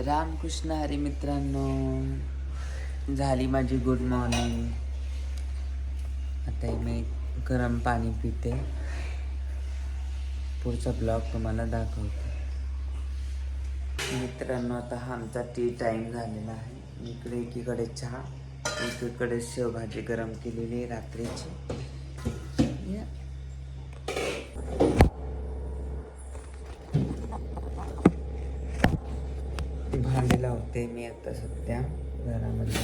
रामकृष्ण हरी मित्रांनो, झाली माझी गुड मॉर्निंग. आता मी गरम पाणी पिते. पुढचा ब्लॉग तुम्हाला दाखवते. मित्रांनो, आता हा आमचा टी टाईम झालेला आहे. इकडे एकीकडे चहा, एकीकडे शेवभाजी गरम केलेली रात्रीची. भांडी लावते मी आता सध्या घरामध्ये.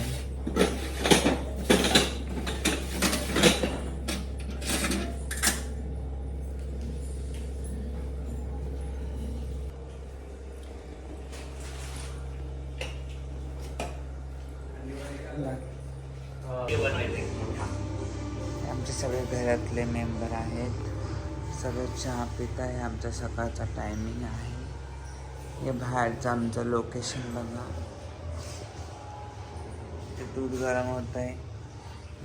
आमचे सगळे घरातले मेंबर आहेत. सगळे चहा पित आहे. आमचा सकाळचा टायमिंग आहे. हे बाहेरचं आमचं लोकेशन बघा. इथे दूध गरम होत आहे,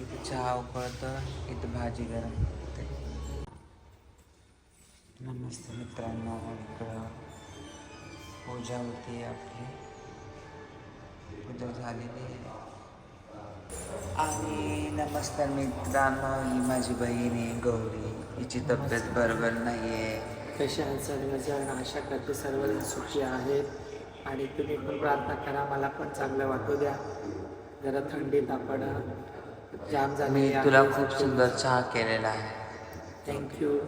इथे चहा उकळतं, इथं भाजी गरम होते. नमस्ते मित्रांनो, इकडं पूजा होती. आपली पूजा झालेली आहे. आणि नमस्कार मित्रांनो, ही माझी बहीण आहे गौरी. हिची तब्येत बरोबर नाही आहे. कशा सर्वजण, आशा करते सर्वजण सुखी आहेत आणि तुम्ही पण प्रार्थना करा मला पण चांगलं वाटू द्या. जरा थंडी तापडा जाम झाली. मी तुला खूप सुंदर चहा केलेला आहे. थँक्यू.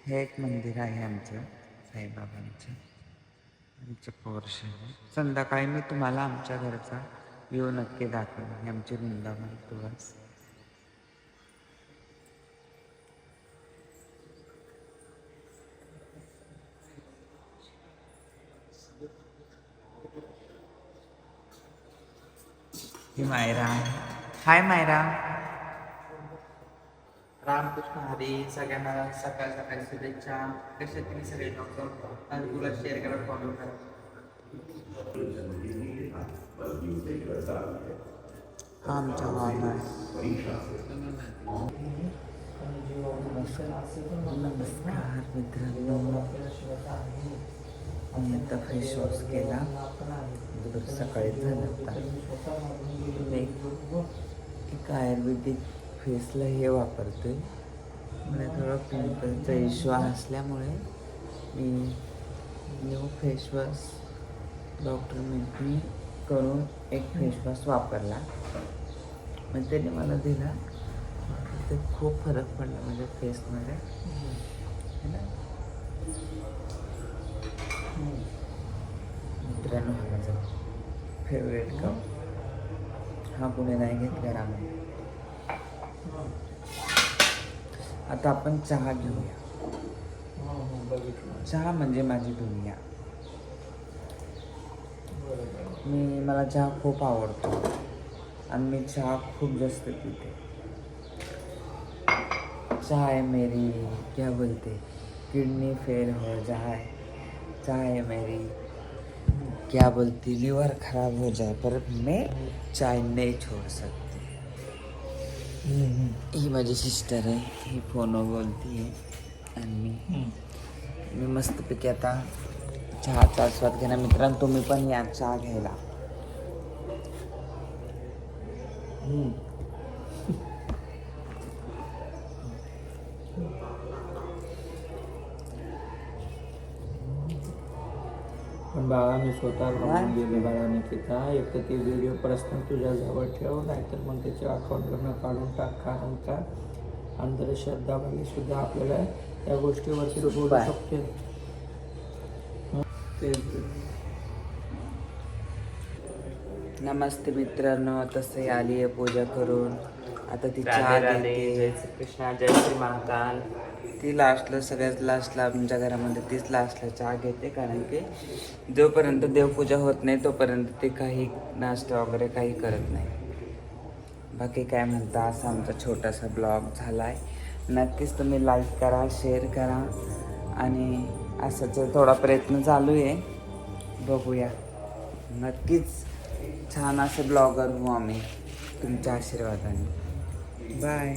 हे एक मंदिर आहे आमचं साईबाबांचं. आमचं पोर्श आहे. संध्याकाळी मी तुम्हाला आमच्या घरचा व्ह्यू नक्की दाखवेन. हे आमचे वृंदावन तुळस. ही मायरा. हाय मायरा. रामकृष्ण हरी. सगळ्यांना सकाळ सकाळी शुभेच्छा. कसे तुम्ही सगळे लोक आणि तुला शेअर करा, फॉलो करा. हा आमचा हॉल आहे. नमस्कार मित्रांनो, मी आता फेस वॉश केला. सकाळी झालं. आता एक आयुर्वेदिक फेसला हे वापरते. मला थोडं पिंपलचा इश्यू असल्यामुळे मी न्यू फेसवॉश डॉक्टर मिंटनी करून एक फेसवॉश वापरला. मग त्याने मला दिला. ते खूप फरक पडला माझ्या फेसमध्ये. मित्रांनो, हा माझा फेवरेट कप. हा पुढे नाही घेत घरामध्ये. आता आपण चहा घेऊया. चहा म्हणजे माझी दुनिया. मला चहा खूप आवडतो आणि मी चहा खूप जास्त पिते. चहा है मेरी क्या बोलते, किडनी फेल हो जाए. चहा है मेरी क्या बोलती, लीवर खराब हो जाए, पर मैं चाय नहीं छोड़ सकती. ही माझी सिस्टर आहे. ही फोनवर बोलती आहे आणि मी मस्तपैकी आता चहाचा आस्वाद घेणार. मित्रांनो, तुम्ही पण या चहा घ्यायला. पण बाळा, मी स्वतः बघून गेले बाळा निकिता. एक तर ते व्हिडिओ पर्सनल तुझ्याजवळ ठेव, नाहीतर मग त्याच्या अकाउंटवरनं काढून टाक. कारण का अंधश्रद्धावाले सुद्धा आपल्याला त्या गोष्टीवरती बोलू शकते. नमस्ते मित्रांनो, तसं आली आहे पूजा करून. आता ती चहा देते. कृष्णा, जय श्री महाकाल. ती लास्टला, सगळ्यात लास्टला आमच्या घरामध्ये तीच लास्टला चहा घेते. कारण की जोपर्यंत देवपूजा होत नाही तोपर्यंत ती काही नाश्ता वगैरे काही करत नाही. बाकी काय म्हणता, असा आमचा छोटासा ब्लॉग झाला आहे. नक्कीच तुम्ही लाईक करा, शेअर करा आणि असंच थोडा प्रयत्न चालू आहे, बघूया. नक्कीच छान असं ब्लॉगर होऊ आम्ही तुमच्या आशीर्वादाने. बाय.